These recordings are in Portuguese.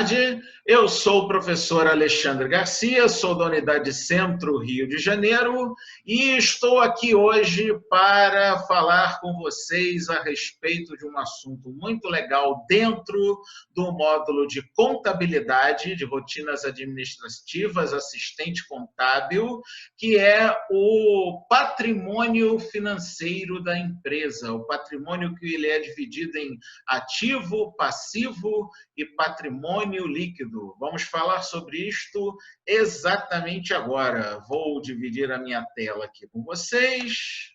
tarde, eu sou o professor Alexandre Garcia, sou da Unidade Centro, Rio de Janeiro, e estou aqui hoje para falar com vocês a respeito de um assunto muito legal dentro do módulo de contabilidade, de rotinas administrativas, assistente contábil, que é o patrimônio financeiro da empresa, o patrimônio que ele é dividido em ativo, passivo e patrimônio líquido. Vamos falar sobre isto exatamente agora. Vou dividir a minha tela aqui com vocês.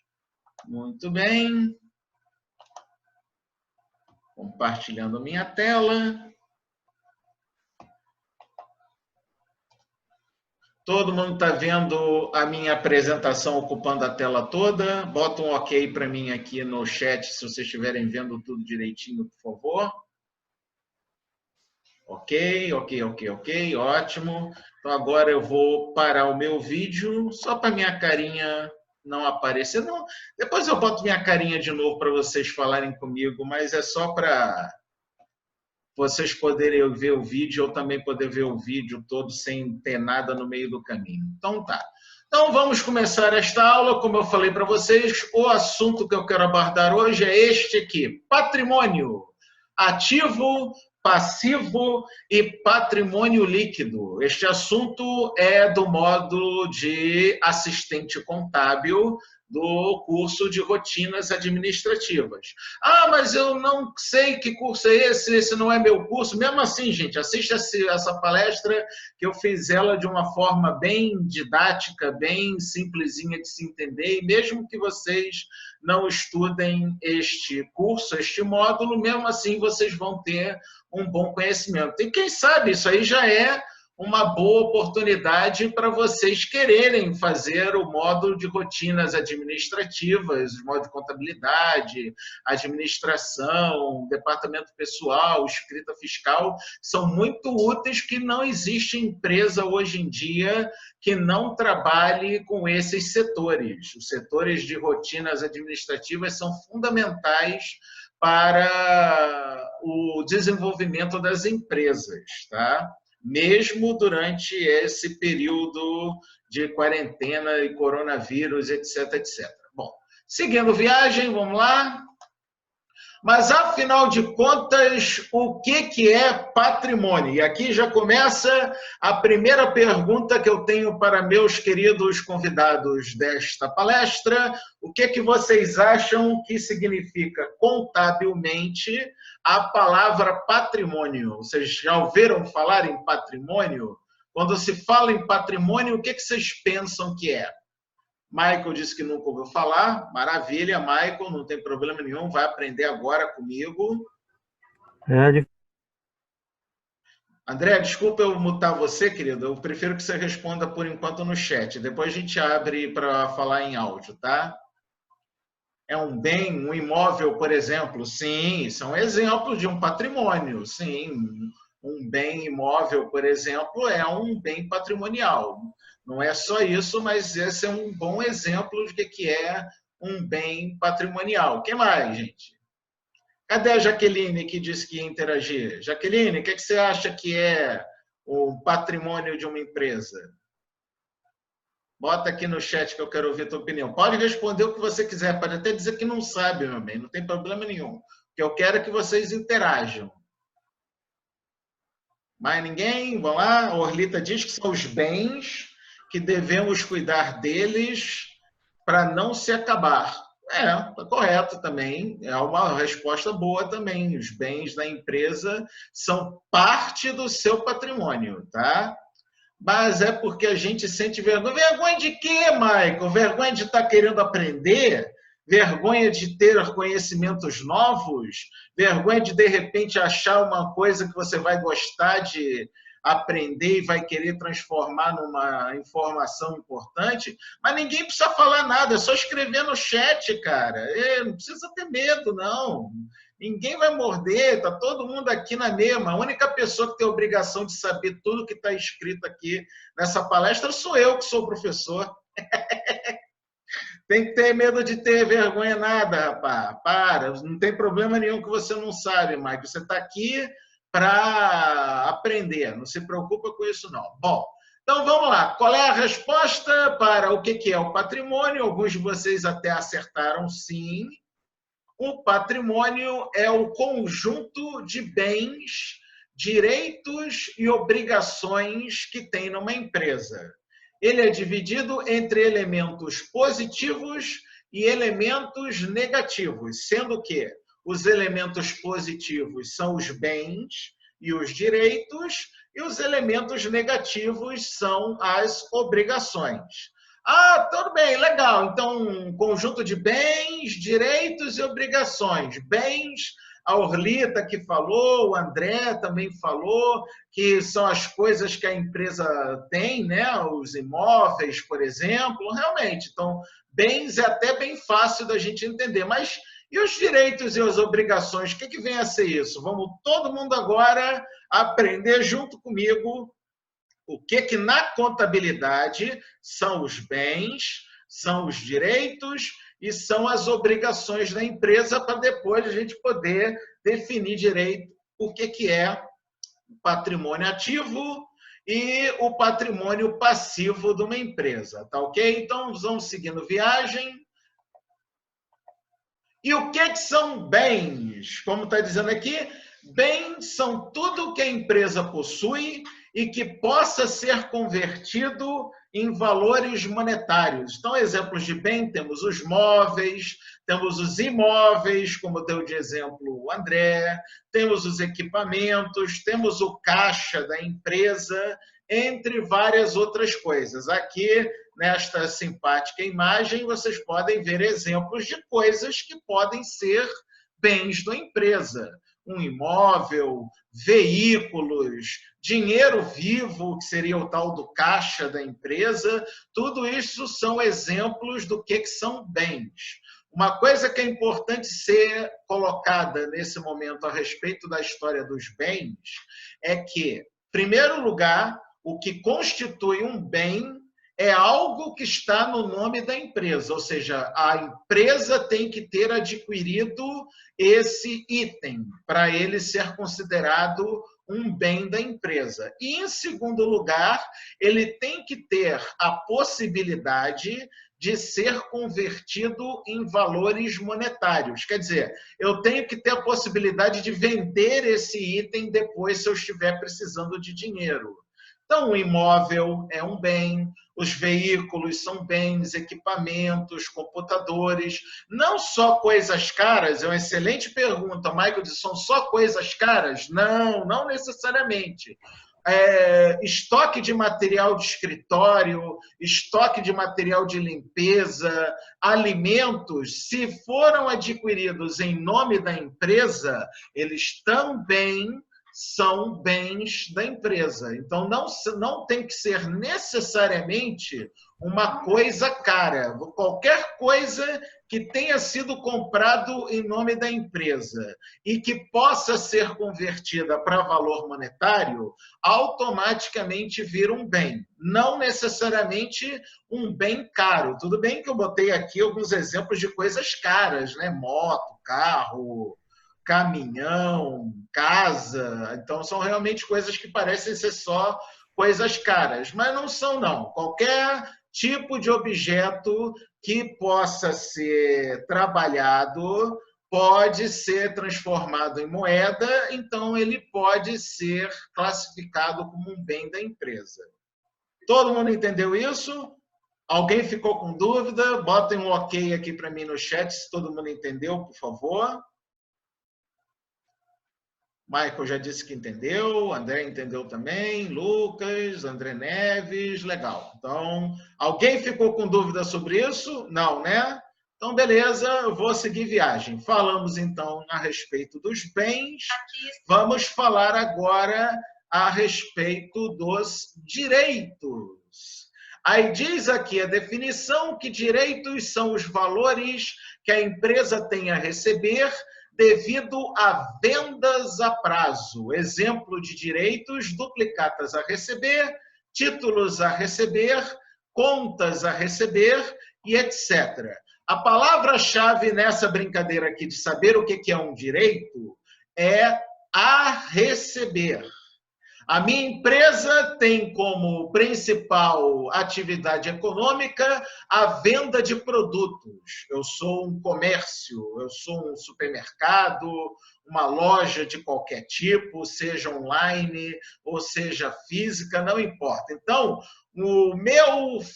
Muito bem. Compartilhando a minha tela. Todo mundo está vendo a minha apresentação ocupando a tela toda? Bota um ok para mim aqui no chat se vocês estiverem vendo tudo direitinho, por favor. Ok, ótimo. Então agora eu vou parar o meu vídeo, só para minha carinha não aparecer. Não, depois eu boto minha carinha de novo para vocês falarem comigo, mas é só para vocês poderem ver o vídeo, eu também poder ver o vídeo todo sem ter nada no meio do caminho. Então tá. Então vamos começar esta aula, como eu falei para vocês, o assunto que eu quero abordar hoje é este aqui, patrimônio, ativo, passivo e patrimônio líquido. Este assunto é do módulo de assistente contábil do curso de rotinas administrativas. Ah, mas eu não sei que curso é esse não é meu curso. Mesmo assim, gente, assista essa palestra que eu fiz ela de uma forma bem didática, bem simplesinha de se entender, e mesmo que vocês não estudem este curso, este módulo, mesmo assim vocês vão ter um bom conhecimento. E quem sabe isso aí já é uma boa oportunidade para vocês quererem fazer o módulo de rotinas administrativas, o módulo de contabilidade, administração, departamento pessoal, escrita fiscal, são muito úteis, que não existe empresa hoje em dia que não trabalhe com esses setores. Os setores de rotinas administrativas são fundamentais para o desenvolvimento das empresas, tá? Mesmo durante esse período de quarentena e coronavírus, etc, etc. Bom, seguindo viagem, vamos lá. Mas, afinal de contas, o que é patrimônio? E aqui já começa a primeira pergunta que eu tenho para meus queridos convidados desta palestra. O que vocês acham que significa contabilmente a palavra patrimônio? Vocês já ouviram falar em patrimônio? Quando se fala em patrimônio, o que vocês pensam que é? Michael disse que nunca ouviu falar. Maravilha, Michael, não tem problema nenhum, vai aprender agora comigo. André, desculpa eu mutar você, querido. Eu prefiro que você responda por enquanto no chat. Depois a gente abre para falar em áudio, tá? É um bem, um imóvel, por exemplo? Sim, isso é um exemplo de um patrimônio. Sim, um bem imóvel, por exemplo, é um bem patrimonial. Não é só isso, mas esse é um bom exemplo de que é um bem patrimonial. O que mais, gente? Cadê a Jaqueline que disse que ia interagir? Jaqueline, o que você acha que é o patrimônio de uma empresa? Bota aqui no chat que eu quero ouvir a tua opinião. Pode responder o que você quiser, pode até dizer que não sabe, meu bem, não tem problema nenhum. O que eu quero é que vocês interajam. Mais ninguém? Vamos lá? A Orlita diz que são os bens que devemos cuidar deles para não se acabar. Está correto também, é uma resposta boa também. Os bens da empresa são parte do seu patrimônio, tá? Mas é porque a gente sente vergonha. Vergonha de quê, Michael? Vergonha de estar querendo aprender? Vergonha de ter conhecimentos novos? Vergonha de repente, achar uma coisa que você vai gostar de aprender e vai querer transformar numa informação importante? Mas ninguém precisa falar nada, é só escrever no chat, cara. Não precisa ter medo, não. Ninguém vai morder, está todo mundo aqui na mesma. A única pessoa que tem a obrigação de saber tudo que está escrito aqui nessa palestra sou eu, que sou professor. Tem que ter medo de ter vergonha nada, rapaz. Para, não tem problema nenhum que você não sabe, Mike. Você está aqui para aprender. aprender, não se preocupa com isso não. Bom, então vamos lá. Qual é a resposta para o que é o patrimônio? Alguns de vocês até acertaram sim. O patrimônio é o conjunto de bens, direitos e obrigações que tem numa empresa. Ele é dividido entre elementos positivos e elementos negativos, sendo que os elementos positivos são os bens e os direitos, e os elementos negativos são as obrigações. Ah, tudo bem, legal. Então, um conjunto de bens, direitos e obrigações. Bens, a Orlita que falou, o André também falou, que são as coisas que a empresa tem, né? Os imóveis, por exemplo. Realmente, então, bens é até bem fácil da gente entender. Mas e os direitos e as obrigações? O que vem a ser isso? Vamos todo mundo agora aprender junto comigo o que na contabilidade são os bens, são os direitos e são as obrigações da empresa, para depois a gente poder definir direito o que é o patrimônio ativo e o patrimônio passivo de uma empresa, tá ok? Então, vamos seguindo viagem. E o que são bens? Como está dizendo aqui, bens são tudo que a empresa possui e que possa ser convertido em valores monetários. Então, exemplos de bem, temos os móveis, temos os imóveis, como deu de exemplo o André, temos os equipamentos, temos o caixa da empresa, entre várias outras coisas. Aqui, nesta simpática imagem, vocês podem ver exemplos de coisas que podem ser bens da empresa. Um imóvel, veículos, dinheiro vivo, que seria o tal do caixa da empresa, tudo isso são exemplos do que são bens. Uma coisa que é importante ser colocada nesse momento a respeito da história dos bens é que, em primeiro lugar, o que constitui um bem é algo que está no nome da empresa, ou seja, a empresa tem que ter adquirido esse item para ele ser considerado um bem da empresa. E, em segundo lugar, ele tem que ter a possibilidade de ser convertido em valores monetários. Quer dizer, eu tenho que ter a possibilidade de vender esse item depois se eu estiver precisando de dinheiro. Então, o imóvel é um bem, os veículos são bens, equipamentos, computadores, não só coisas caras, é uma excelente pergunta, Michael, são só coisas caras? Não, não necessariamente. Estoque de material de escritório, estoque de material de limpeza, alimentos, se foram adquiridos em nome da empresa, eles também são bens da empresa. Então, não tem que ser necessariamente uma coisa cara. Qualquer coisa que tenha sido comprado em nome da empresa e que possa ser convertida para valor monetário, automaticamente vira um bem. Não necessariamente um bem caro. Tudo bem que eu botei aqui alguns exemplos de coisas caras, né? Moto, carro, caminhão, casa. Então, são realmente coisas que parecem ser só coisas caras, mas não são, não. Qualquer tipo de objeto que possa ser trabalhado pode ser transformado em moeda, então ele pode ser classificado como um bem da empresa. Todo mundo entendeu isso? Alguém ficou com dúvida? Botem um ok aqui para mim no chat, se todo mundo entendeu, por favor. Michael já disse que entendeu, André entendeu também, Lucas, André Neves, legal. Então, alguém ficou com dúvida sobre isso? Não, né? Então, beleza, eu vou seguir viagem. Falamos, então, a respeito dos bens. Vamos falar agora a respeito dos direitos. Aí diz aqui a definição que direitos são os valores que a empresa tem a receber devido a vendas a prazo. Exemplo de direitos: duplicatas a receber, títulos a receber, contas a receber e etc. A palavra-chave nessa brincadeira aqui de saber o que é um direito é a receber. A minha empresa tem como principal atividade econômica a venda de produtos. Eu sou um comércio, eu sou um supermercado, uma loja de qualquer tipo, seja online ou seja física, não importa. Então,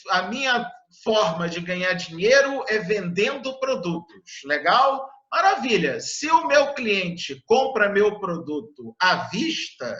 a minha forma de ganhar dinheiro é vendendo produtos. Legal? Maravilha. Se o meu cliente compra meu produto à vista,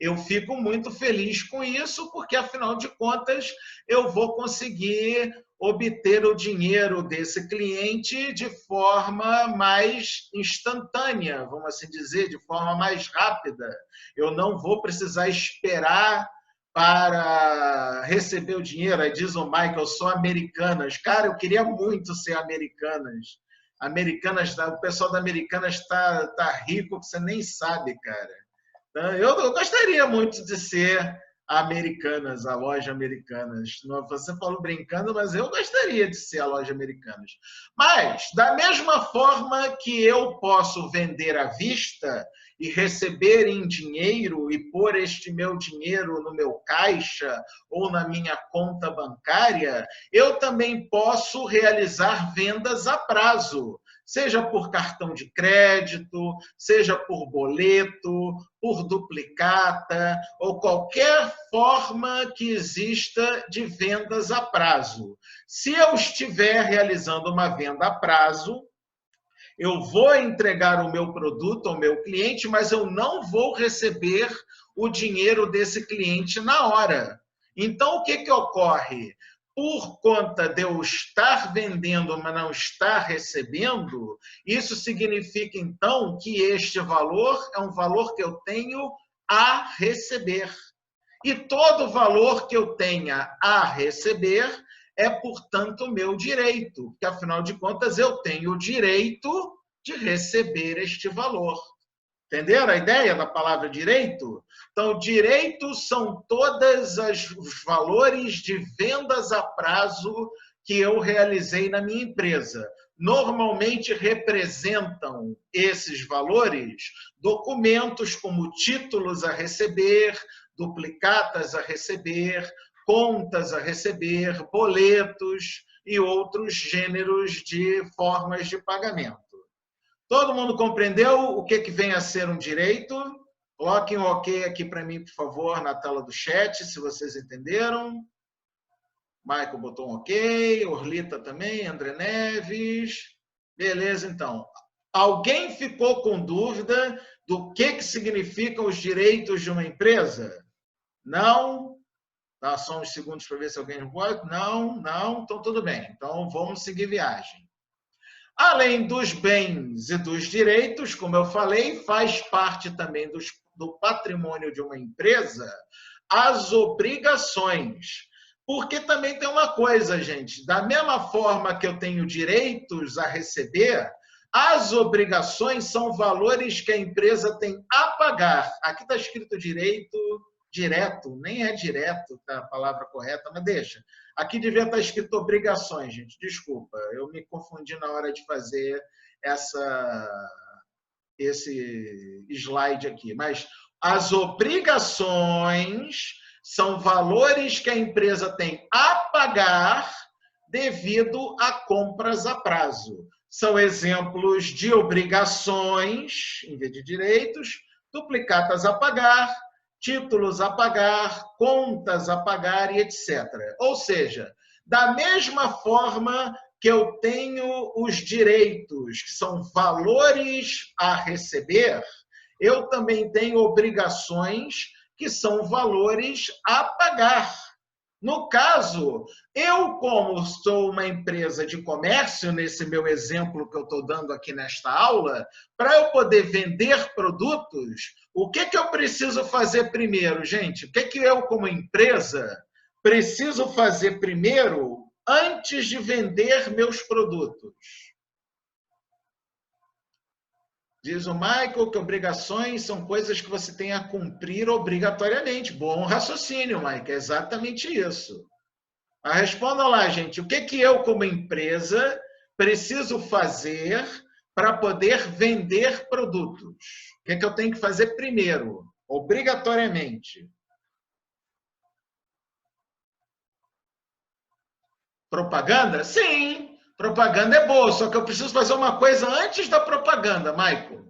eu fico muito feliz com isso, porque afinal de contas eu vou conseguir obter o dinheiro desse cliente de forma mais instantânea, vamos assim dizer, de forma mais rápida. Eu não vou precisar esperar para receber o dinheiro. Aí diz o Michael, sou Americanas. Cara, eu queria muito ser Americanas. Americanas, o pessoal da Americanas está rico, que você nem sabe, cara. Eu gostaria muito de ser a Americanas, a loja Americanas. Você falou brincando, mas eu gostaria de ser a loja Americanas. Mas, da mesma forma que eu posso vender à vista e receber em dinheiro e pôr este meu dinheiro no meu caixa ou na minha conta bancária, eu também posso realizar vendas a prazo, seja por cartão de crédito, seja por boleto, por duplicata ou qualquer forma que exista de vendas a prazo. Se eu estiver realizando uma venda a prazo, eu vou entregar o meu produto ao meu cliente, mas eu não vou receber o dinheiro desse cliente na hora. Então, o que ocorre? Por conta de eu estar vendendo, mas não estar recebendo, isso significa, então, que este valor é um valor que eu tenho a receber. E todo valor que eu tenha a receber é, portanto, meu direito, porque, afinal de contas, eu tenho o direito de receber este valor. Entenderam a ideia da palavra direito? Então, direitos são todos os valores de vendas a prazo que eu realizei na minha empresa. Normalmente representam esses valores documentos como títulos a receber, duplicatas a receber, contas a receber, boletos e outros gêneros de formas de pagamento. Todo mundo compreendeu o que vem a ser um direito? Coloquem um ok aqui para mim, por favor, na tela do chat, se vocês entenderam. Michael botou um ok, Orlita também, André Neves. Beleza, então. Alguém ficou com dúvida do que significam os direitos de uma empresa? Não? Dá só uns segundos para ver se alguém não pode. Não, não, então tudo bem. Então vamos seguir viagem. Além dos bens e dos direitos, como eu falei, faz parte também do patrimônio de uma empresa as obrigações. Porque também tem uma coisa, gente, da mesma forma que eu tenho direitos a receber, as obrigações são valores que a empresa tem a pagar. Aqui está escrito direito direto, nem é direto a palavra correta, mas deixa. Aqui devia estar escrito obrigações, gente. Desculpa, eu me confundi na hora de fazer esse slide aqui. Mas as obrigações são valores que a empresa tem a pagar devido a compras a prazo. São exemplos de obrigações, em vez de direitos, duplicatas a pagar, títulos a pagar, contas a pagar e etc. Ou seja, da mesma forma que eu tenho os direitos, que são valores a receber, eu também tenho obrigações, que são valores a pagar. No caso, eu, como sou uma empresa de comércio, nesse meu exemplo que eu estou dando aqui nesta aula, para eu poder vender produtos, o que eu preciso fazer primeiro, gente? O que eu, como empresa, preciso fazer primeiro antes de vender meus produtos? Diz o Michael que obrigações são coisas que você tem a cumprir obrigatoriamente. Bom raciocínio, Michael, é exatamente isso. Mas responda lá, gente, o que eu, como empresa, preciso fazer para poder vender produtos? O que eu tenho que fazer primeiro? Obrigatoriamente. Propaganda? Sim, propaganda é boa, só que eu preciso fazer uma coisa antes da propaganda, Michael.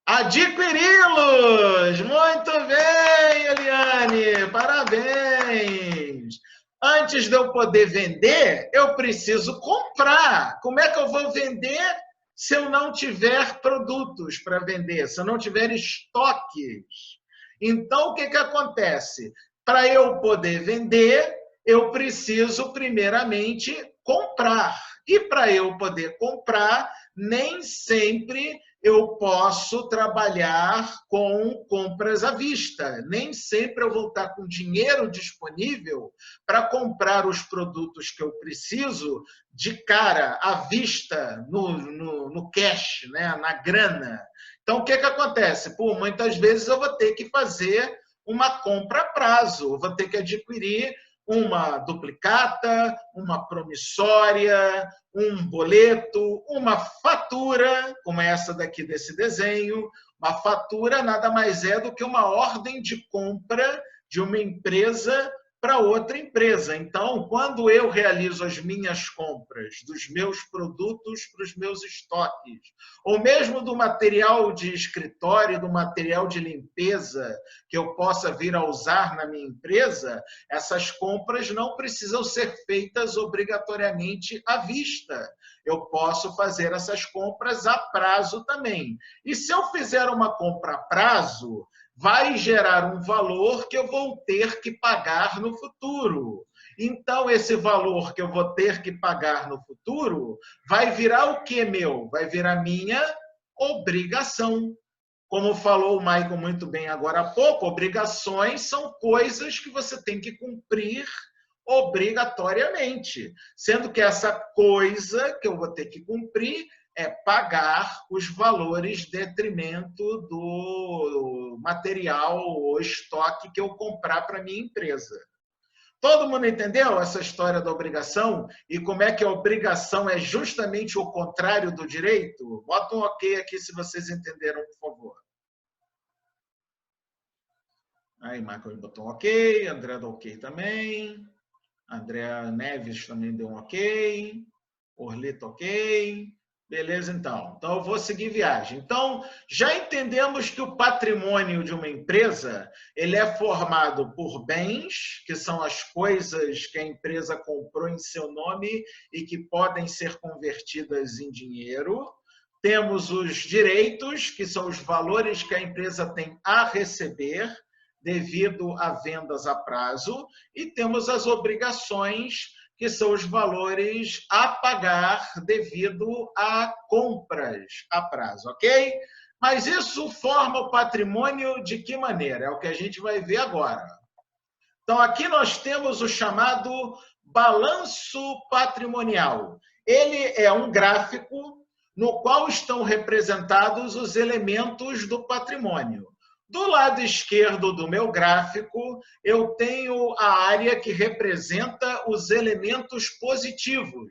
Adquiri-los! Muito bem, Eliane! Parabéns! Antes de eu poder vender, eu preciso comprar. Como é que eu vou vender se eu não tiver produtos para vender, se eu não tiver estoques? Então, o que acontece? Para eu poder vender, eu preciso, primeiramente, comprar. E para eu poder comprar, nem sempre eu posso trabalhar com compras à vista. Nem sempre eu vou estar com dinheiro disponível para comprar os produtos que eu preciso de cara, à vista, no cash, né? Na grana. Então, o que acontece? Por muitas vezes eu vou ter que fazer uma compra a prazo, eu vou ter que adquirir uma duplicata, uma promissória, um boleto, uma fatura, como essa daqui desse desenho. Uma fatura nada mais é do que uma ordem de compra de uma empresa para outra empresa. Então, quando eu realizo as minhas compras dos meus produtos para os meus estoques, ou mesmo do material de escritório, do material de limpeza que eu possa vir a usar na minha empresa, essas compras não precisam ser feitas obrigatoriamente à vista. Eu posso fazer essas compras a prazo também. E se eu fizer uma compra a prazo, vai gerar um valor que eu vou ter que pagar no futuro. Então, esse valor que eu vou ter que pagar no futuro vai virar o que, meu? Vai virar minha obrigação. Como falou o Michael muito bem agora há pouco, obrigações são coisas que você tem que cumprir obrigatoriamente. Sendo que essa coisa que eu vou ter que cumprir é pagar os valores em detrimento do material ou estoque que eu comprar para a minha empresa. Todo mundo entendeu essa história da obrigação? E como é que a obrigação é justamente o contrário do direito? Bota um ok aqui se vocês entenderam, por favor. Aí, Michael botou um ok, André deu ok também. André Neves também deu um ok. Orlito ok. Beleza, então. Então, eu vou seguir viagem. Então, já entendemos que o patrimônio de uma empresa ele é formado por bens, que são as coisas que a empresa comprou em seu nome e que podem ser convertidas em dinheiro. Temos os direitos, que são os valores que a empresa tem a receber devido a vendas a prazo. E temos as obrigações, que são os valores a pagar devido a compras a prazo, ok? Mas isso forma o patrimônio de que maneira? É o que a gente vai ver agora. Então, aqui nós temos o chamado balanço patrimonial. Ele é um gráfico no qual estão representados os elementos do patrimônio. Do lado esquerdo do meu gráfico, eu tenho a área que representa os elementos positivos,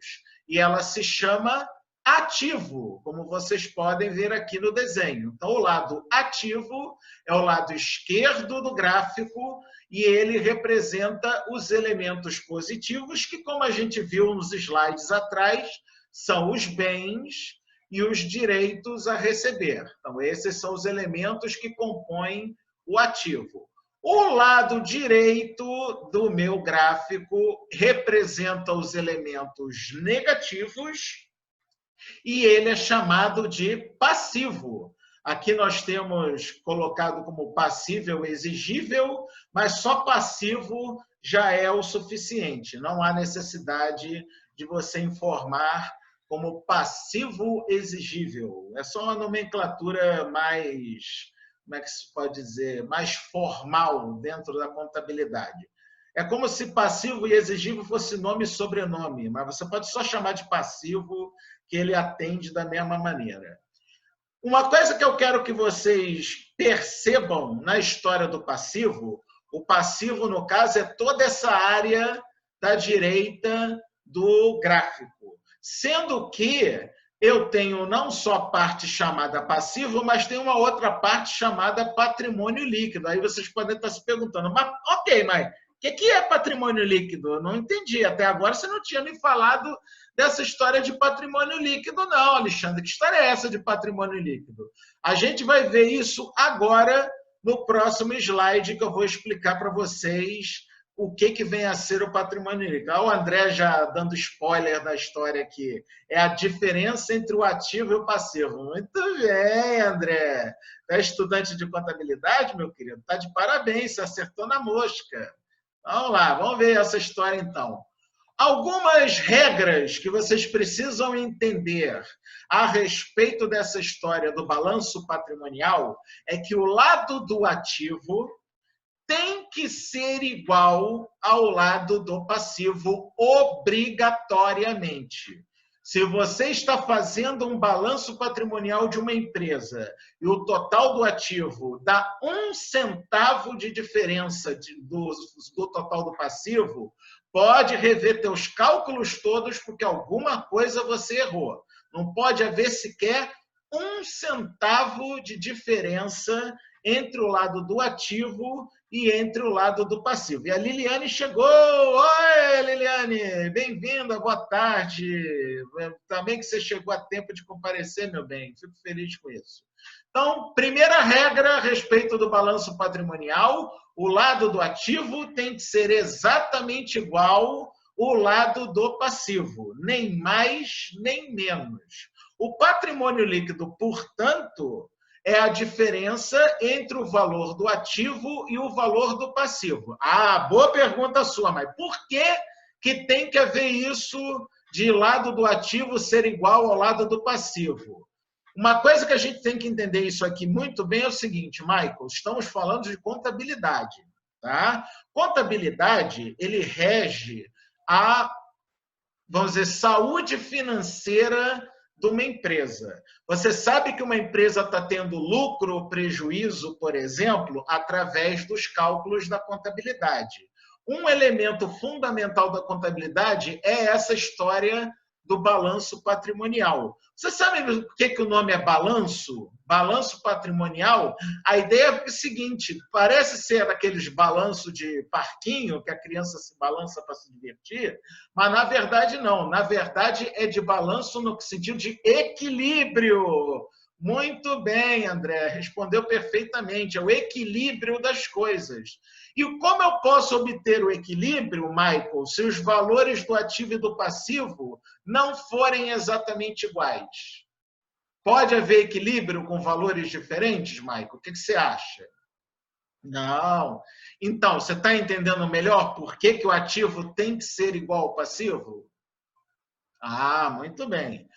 e ela se chama ativo, como vocês podem ver aqui no desenho. Então, o lado ativo é o lado esquerdo do gráfico, e ele representa os elementos positivos, que, como a gente viu nos slides atrás, são os bens e os direitos a receber. Então, esses são os elementos que compõem o ativo. O lado direito do meu gráfico representa os elementos negativos e ele é chamado de passivo. Aqui nós temos colocado como passível exigível, mas só passivo já é o suficiente. Não há necessidade de você informar como passivo exigível. É só uma nomenclatura mais, como é que se pode dizer, mais formal dentro da contabilidade. É como se passivo e exigível fosse nome e sobrenome, mas você pode só chamar de passivo, que ele atende da mesma maneira. Uma coisa que eu quero que vocês percebam na história do passivo, o passivo, no caso, é toda essa área da direita do gráfico. Sendo que eu tenho não só a parte chamada passivo, mas tem uma outra parte chamada patrimônio líquido. Aí vocês podem estar se perguntando, mas ok, mas o que é patrimônio líquido? Eu não entendi. Até agora você não tinha me falado dessa história de patrimônio líquido, não, Alexandre. Que história é essa de patrimônio líquido? A gente vai ver isso agora no próximo slide que eu vou explicar para vocês o que vem a ser o patrimônio líquido. O André já dando spoiler da história aqui. É a diferença entre o ativo e o passivo. Muito bem, André. É estudante de contabilidade, meu querido? Está de parabéns, você acertou na mosca. Vamos lá, vamos ver essa história então. Algumas regras que vocês precisam entender a respeito dessa história do balanço patrimonial é que o lado do ativo tem que ser igual ao lado do passivo obrigatoriamente. Se você está fazendo um balanço patrimonial de uma empresa e o total do ativo dá 1 centavo de diferença do total do passivo, pode rever teus cálculos todos, porque alguma coisa você errou. Não pode haver sequer 1 centavo de diferença entre o lado do ativo e entre o lado do passivo. E a Liliane chegou. Oi, Liliane! Bem-vinda, boa tarde. Também que você chegou a tempo de comparecer, meu bem. Fico feliz com isso. Então, primeira regra a respeito do balanço patrimonial, o lado do ativo tem que ser exatamente igual ao lado do passivo, nem mais, nem menos. O patrimônio líquido, portanto, é a diferença entre o valor do ativo e o valor do passivo. Ah, boa pergunta sua, mas por que tem que haver isso de lado do ativo ser igual ao lado do passivo? Uma coisa que a gente tem que entender isso aqui muito bem é o seguinte, Michael, estamos falando de contabilidade, tá? Contabilidade, ele rege a, vamos dizer, saúde financeira de uma empresa. Você sabe que uma empresa está tendo lucro ou prejuízo, por exemplo, através dos cálculos da contabilidade. Um elemento fundamental da contabilidade é essa história do balanço patrimonial. Você sabe por que o nome é balanço? Balanço patrimonial? A ideia é o seguinte, parece ser aqueles balanços de parquinho, que a criança se balança para se divertir, mas na verdade não. Na verdade é de balanço no sentido de equilíbrio. Muito bem, André, respondeu perfeitamente. É o equilíbrio das coisas. E como eu posso obter o equilíbrio, Michael, se os valores do ativo e do passivo não forem exatamente iguais? Pode haver equilíbrio com valores diferentes, Michael? O que você acha? Não. Então, você está entendendo melhor por que o ativo tem que ser igual ao passivo? Ah, muito bem.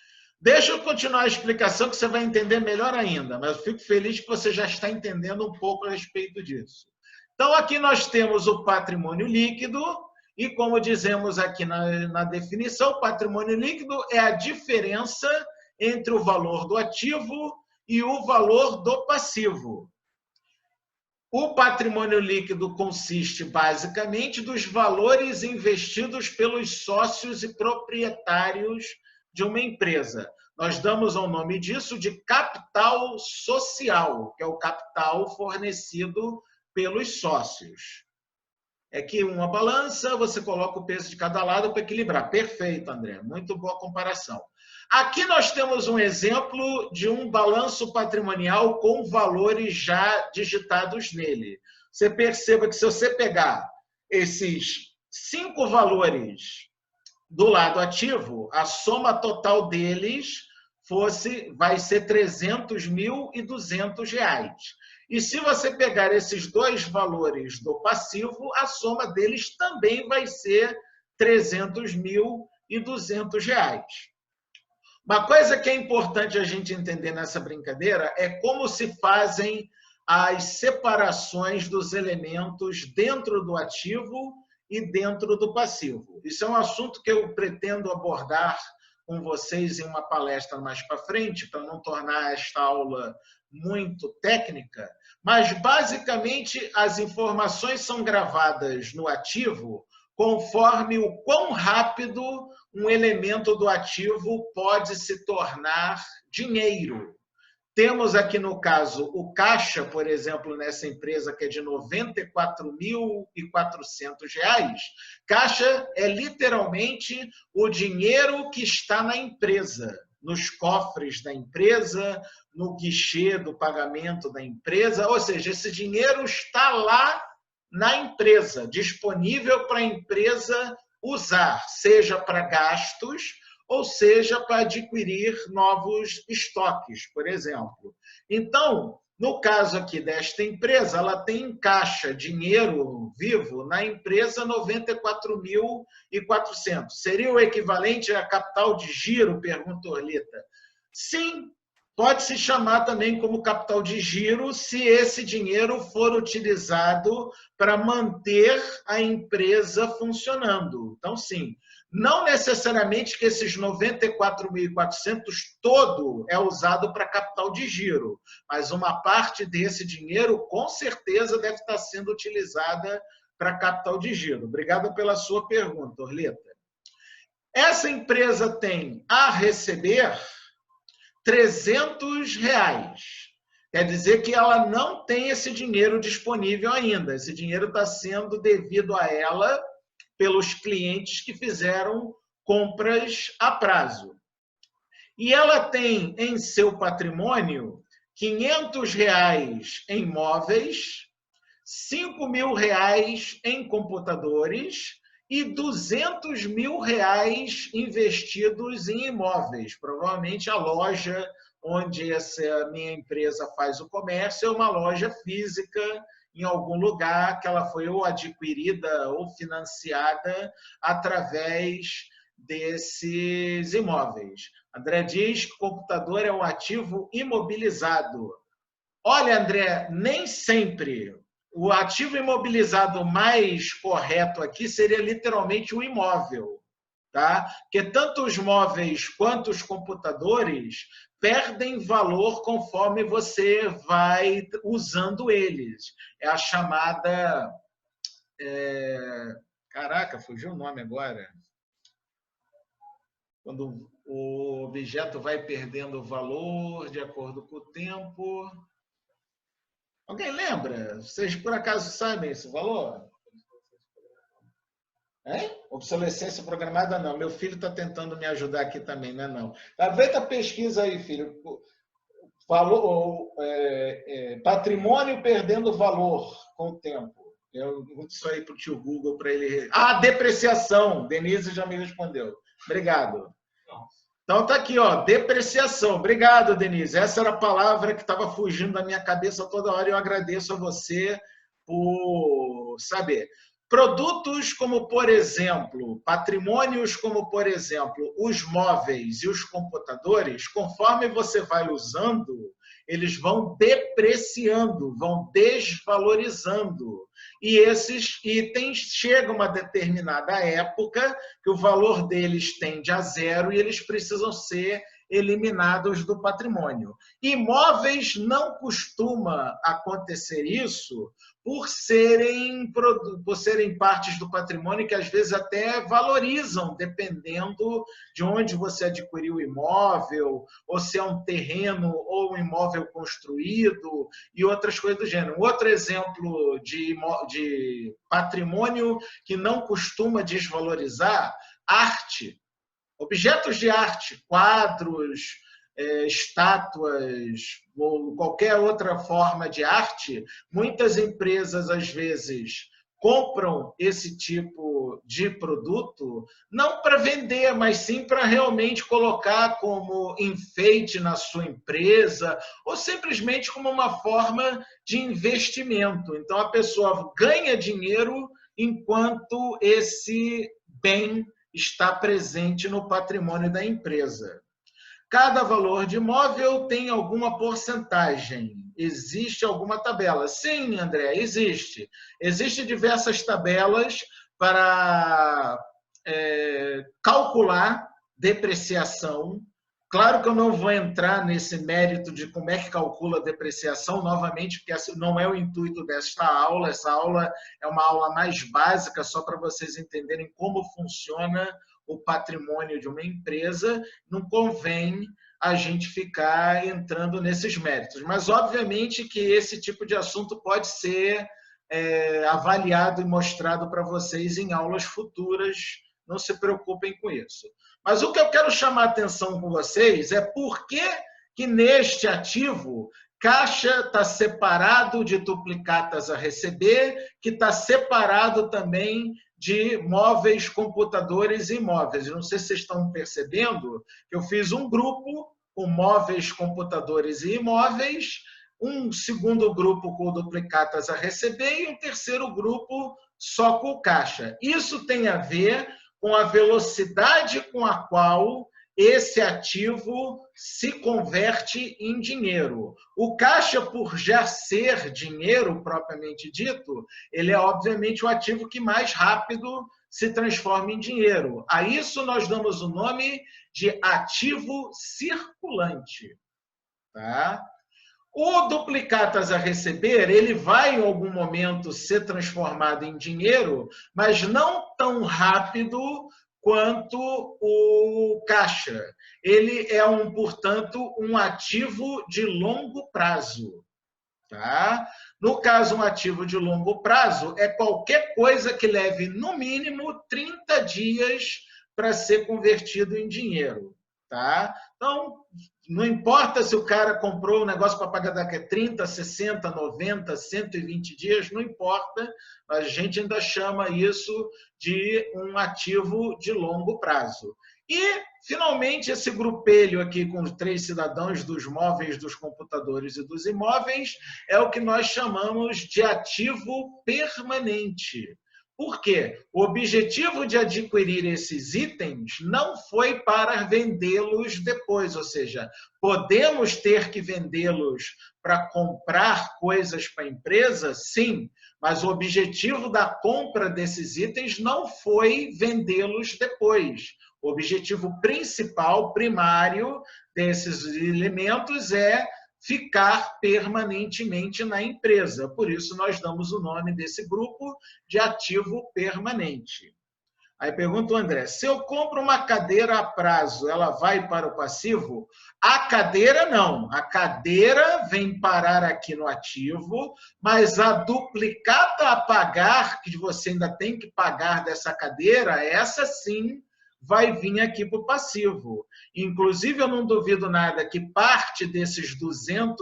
Deixa eu continuar a explicação que você vai entender melhor ainda, mas eu fico feliz que você já está entendendo um pouco a respeito disso. Então, aqui nós temos o patrimônio líquido, e como dizemos aqui na definição, o patrimônio líquido é a diferença entre o valor do ativo e o valor do passivo. O patrimônio líquido consiste basicamente dos valores investidos pelos sócios e proprietários de uma empresa. Nós damos o nome disso de capital social, que é o capital fornecido pelos sócios. É que uma balança, você coloca o peso de cada lado para equilibrar. Perfeito, André. Muito boa comparação. Aqui nós temos um exemplo de um balanço patrimonial com valores já digitados nele. Você perceba que se você pegar esses 5 valores do lado ativo, a soma total deles vai ser R$ 300.200. E se você pegar esses dois valores do passivo, a soma deles também vai ser R$ 300.200. Uma coisa que é importante a gente entender nessa brincadeira é como se fazem as separações dos elementos dentro do ativo e dentro do passivo. Isso é um assunto que eu pretendo abordar com vocês em uma palestra mais para frente, para não tornar esta aula muito técnica, mas basicamente as informações são gravadas no ativo conforme o quão rápido um elemento do ativo pode se tornar dinheiro. Temos aqui, no caso, o caixa, por exemplo, nessa empresa que é de R$ 94.400. Caixa é literalmente o dinheiro que está na empresa, nos cofres da empresa, no guichê do pagamento da empresa, ou seja, esse dinheiro está lá na empresa, disponível para a empresa usar, seja para gastos, ou seja, para adquirir novos estoques, por exemplo. Então, no caso aqui desta empresa, ela tem em caixa dinheiro vivo na empresa 94.400. Seria o equivalente a capital de giro, pergunta Orlita. Sim, pode se chamar também como capital de giro se esse dinheiro for utilizado para manter a empresa funcionando. Então, sim. Não necessariamente que esses 94.400 todo é usado para capital de giro, mas uma parte desse dinheiro com certeza deve estar sendo utilizada para capital de giro. Obrigado pela sua pergunta, Orlita. Essa empresa tem a receber R$300. Quer dizer que ela não tem esse dinheiro disponível ainda. Esse dinheiro está sendo devido a ela pelos clientes que fizeram compras a prazo. E ela tem em seu patrimônio R$500 em móveis, R$5.000 em computadores e R$200.000 investidos em imóveis. Provavelmente a loja onde essa minha empresa faz o comércio é uma loja física em algum lugar que ela foi ou adquirida ou financiada através desses imóveis. André diz que o computador é um ativo imobilizado. Olha, André, nem sempre. O ativo imobilizado mais correto aqui seria literalmente o imóvel, tá? Porque tanto os móveis quanto os computadores perdem valor conforme você vai usando eles. É a chamada... Caraca, fugiu o nome agora. Quando o objeto vai perdendo valor de acordo com o tempo. Alguém lembra? Vocês por acaso sabem esse valor? Obsolescência programada, não. Meu filho está tentando me ajudar aqui também, não é não. Aproveita a pesquisa aí, filho. Patrimônio perdendo valor com o tempo. Eu vou isso aí para o tio Google para ele... depreciação. Denise já me respondeu. Obrigado. Então tá aqui, ó, depreciação. Obrigado, Denise. Essa era a palavra que estava fugindo da minha cabeça toda hora e eu agradeço a você por saber. Produtos como, por exemplo, patrimônios como, por exemplo, os móveis e os computadores, conforme você vai usando, eles vão depreciando, vão desvalorizando. E esses itens chegam a uma determinada época que o valor deles tende a zero e eles precisam ser eliminados do patrimônio. Imóveis não costuma acontecer isso por serem partes do patrimônio que às vezes até valorizam, dependendo de onde você adquiriu o imóvel, ou se é um terreno ou um imóvel construído e outras coisas do gênero. Outro exemplo de patrimônio que não costuma desvalorizar, arte. Objetos de arte, quadros, estátuas ou qualquer outra forma de arte, muitas empresas, às vezes, compram esse tipo de produto não para vender, mas sim para realmente colocar como enfeite na sua empresa ou simplesmente como uma forma de investimento. Então, a pessoa ganha dinheiro enquanto esse bem está presente no patrimônio da empresa. Cada valor de imóvel tem alguma porcentagem. Existe alguma tabela? Sim, André, existe. Existem diversas tabelas para calcular depreciação. Claro que eu não vou entrar nesse mérito de como é que calcula a depreciação, novamente, porque esse não é o intuito desta aula. Essa aula é uma aula mais básica, só para vocês entenderem como funciona o patrimônio de uma empresa, não convém a gente ficar entrando nesses méritos. Mas, obviamente, que esse tipo de assunto pode ser avaliado e mostrado para vocês em aulas futuras, não se preocupem com isso. Mas o que eu quero chamar a atenção com vocês é por que neste ativo caixa está separado de duplicatas a receber, que está separado também de móveis, computadores e imóveis. Eu não sei se vocês estão percebendo que eu fiz um grupo com móveis, computadores e imóveis, um segundo grupo com duplicatas a receber e um terceiro grupo só com caixa. Isso tem a ver com a velocidade com a qual esse ativo se converte em dinheiro. O caixa, por já ser dinheiro propriamente dito, ele é obviamente o ativo que mais rápido se transforma em dinheiro. A isso nós damos o nome de ativo circulante. Tá? O duplicatas a receber, ele vai em algum momento ser transformado em dinheiro, mas não tão rápido quanto o caixa. Ele é, portanto, um ativo de longo prazo. Tá? No caso, um ativo de longo prazo é qualquer coisa que leve, no mínimo, 30 dias para ser convertido em dinheiro. Tá? Então, não importa se o cara comprou um negócio para pagar daqui a 30, 60, 90, 120 dias, não importa, a gente ainda chama isso de um ativo de longo prazo. E, finalmente, esse grupelho aqui com os 3 cidadãos dos móveis, dos computadores e dos imóveis é o que nós chamamos de ativo permanente. Por quê? O objetivo de adquirir esses itens não foi para vendê-los depois, ou seja, podemos ter que vendê-los para comprar coisas para a empresa? Sim, mas o objetivo da compra desses itens não foi vendê-los depois. O objetivo principal, primário desses elementos é ficar permanentemente na empresa. Por isso, nós damos o nome desse grupo de ativo permanente. Aí pergunta o André, se eu compro uma cadeira a prazo, ela vai para o passivo? A cadeira não. A cadeira vem parar aqui no ativo, mas a duplicata a pagar, que você ainda tem que pagar dessa cadeira, essa sim vai vir aqui para o passivo. Inclusive, eu não duvido nada que parte desses R$200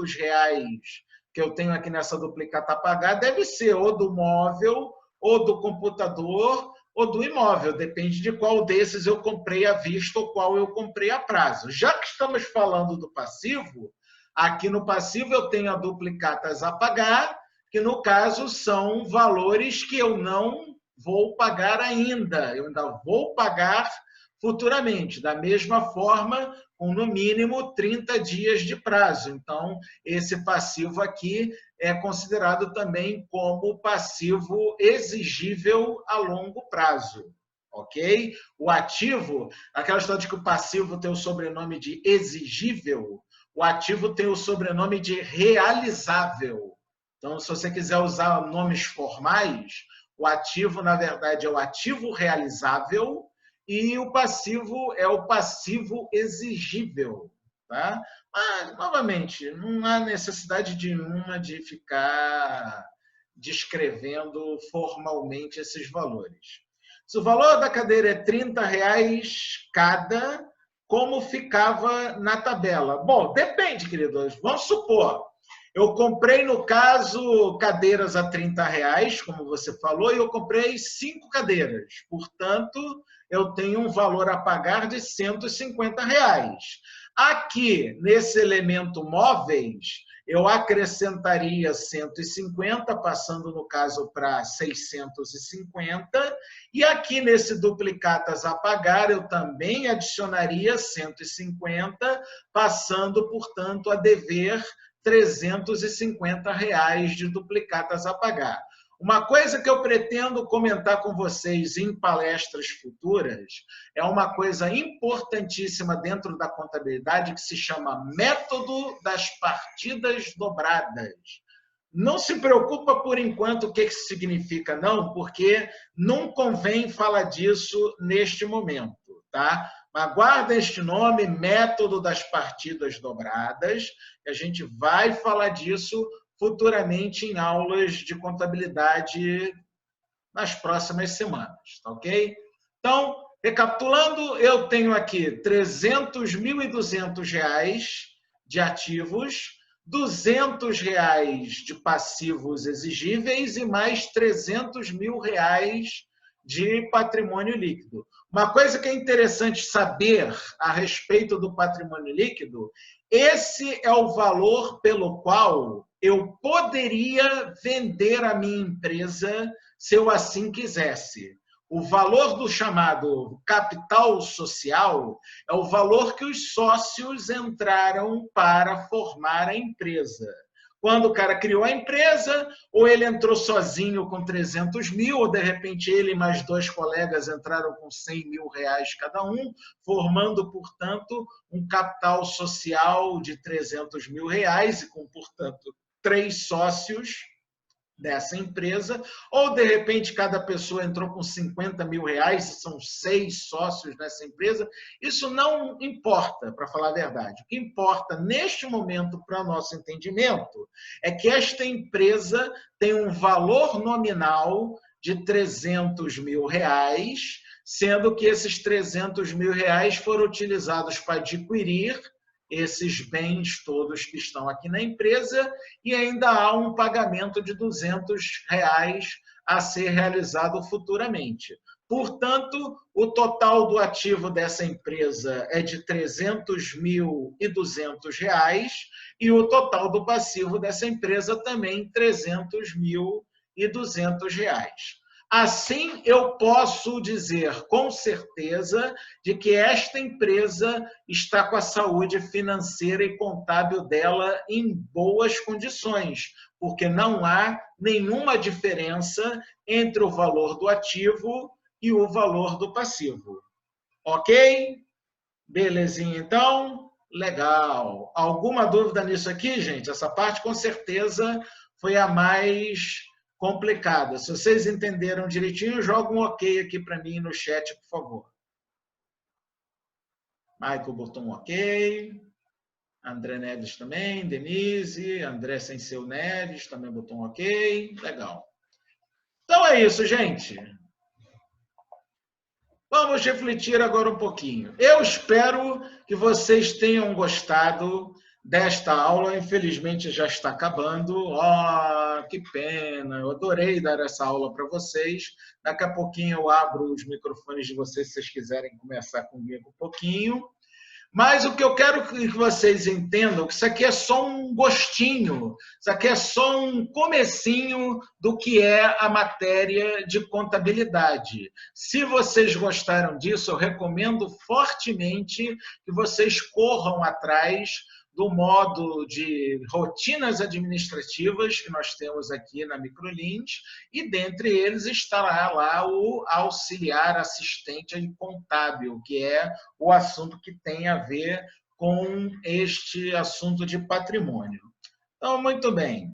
que eu tenho aqui nessa duplicata a pagar deve ser ou do móvel, ou do computador, ou do imóvel. Depende de qual desses eu comprei à vista ou qual eu comprei a prazo. Já que estamos falando do passivo, aqui no passivo eu tenho a duplicatas a pagar, que no caso são valores que eu não vou pagar ainda. Eu ainda vou pagar futuramente, da mesma forma, com no mínimo 30 dias de prazo. Então, esse passivo aqui é considerado também como passivo exigível a longo prazo. Ok? O ativo, aquela história de que o passivo tem o sobrenome de exigível, o ativo tem o sobrenome de realizável. Então, se você quiser usar nomes formais, o ativo, na verdade, é o ativo realizável, e o passivo é o passivo exigível. Tá? Mas, novamente, não há necessidade nenhuma de ficar descrevendo formalmente esses valores. Se o valor da cadeira é R$30 cada, como ficava na tabela? Bom, depende, queridos. Vamos supor, eu comprei, no caso, cadeiras a R$30, como você falou, e eu comprei 5 cadeiras. Portanto, eu tenho um valor a pagar de R$150. Aqui, nesse elemento móveis, eu acrescentaria 150, passando, no caso, para 650. E aqui, nesse duplicatas a pagar, eu também adicionaria 150, passando, portanto, a dever R$350 de duplicatas a pagar. Uma coisa que eu pretendo comentar com vocês em palestras futuras é uma coisa importantíssima dentro da contabilidade que se chama método das partidas dobradas. Não se preocupa por enquanto o que isso significa, não, porque não convém falar disso neste momento. tá? Mas guarda este nome, método das partidas dobradas, que a gente vai falar disso futuramente em aulas de contabilidade nas próximas semanas, tá ok? Então, recapitulando, eu tenho aqui R$ 300.200 de ativos, R$ 200 de passivos exigíveis e mais R$ 300 mil de patrimônio líquido. Uma coisa que é interessante saber a respeito do patrimônio líquido, esse é o valor pelo qual eu poderia vender a minha empresa se eu assim quisesse. O valor do chamado capital social é o valor que os sócios entraram para formar a empresa. Quando o cara criou a empresa, ou ele entrou sozinho com 300 mil, ou de repente ele e mais dois colegas entraram com 100 mil reais cada um, formando, portanto, um capital social de 300 mil reais e com, portanto, 3 sócios dessa empresa, ou de repente cada pessoa entrou com 50 mil reais, são 6 sócios nessa empresa, isso não importa, para falar a verdade. O que importa neste momento, para nosso entendimento, é que esta empresa tem um valor nominal de 300 mil reais, sendo que esses 300 mil reais foram utilizados para adquirir esses bens todos que estão aqui na empresa e ainda há um pagamento de R$ 200 a ser realizado futuramente. Portanto, o total do ativo dessa empresa é de R$ 300.200 e o total do passivo dessa empresa também R$ 300.200. Assim, eu posso dizer com certeza de que esta empresa está com a saúde financeira e contábil dela em boas condições, porque não há nenhuma diferença entre o valor do ativo e o valor do passivo. Ok? Belezinha, então? Legal. Alguma dúvida nisso aqui, gente? Essa parte, com certeza, foi a mais complicada. Se vocês entenderam direitinho, joga um ok aqui para mim no chat, por favor. Michael botou um ok. André Neves também. Denise. André sem seu Neves também botou um ok. Legal. Então é isso, gente. Vamos refletir agora um pouquinho. Eu espero que vocês tenham gostado desta aula. Infelizmente já está acabando. Oh, que pena. Eu adorei dar essa aula para vocês. Daqui a pouquinho eu abro os microfones de vocês se vocês quiserem começar comigo um pouquinho. Mas o que eu quero que vocês entendam é que isso aqui é só um gostinho, isso aqui é só um comecinho do que é a matéria de contabilidade. Se vocês gostaram disso, eu recomendo fortemente que vocês corram atrás do modo de rotinas administrativas que nós temos aqui na Microlins, e dentre eles estará lá o auxiliar assistente contábil, que é o assunto que tem a ver com este assunto de patrimônio. Então, muito bem.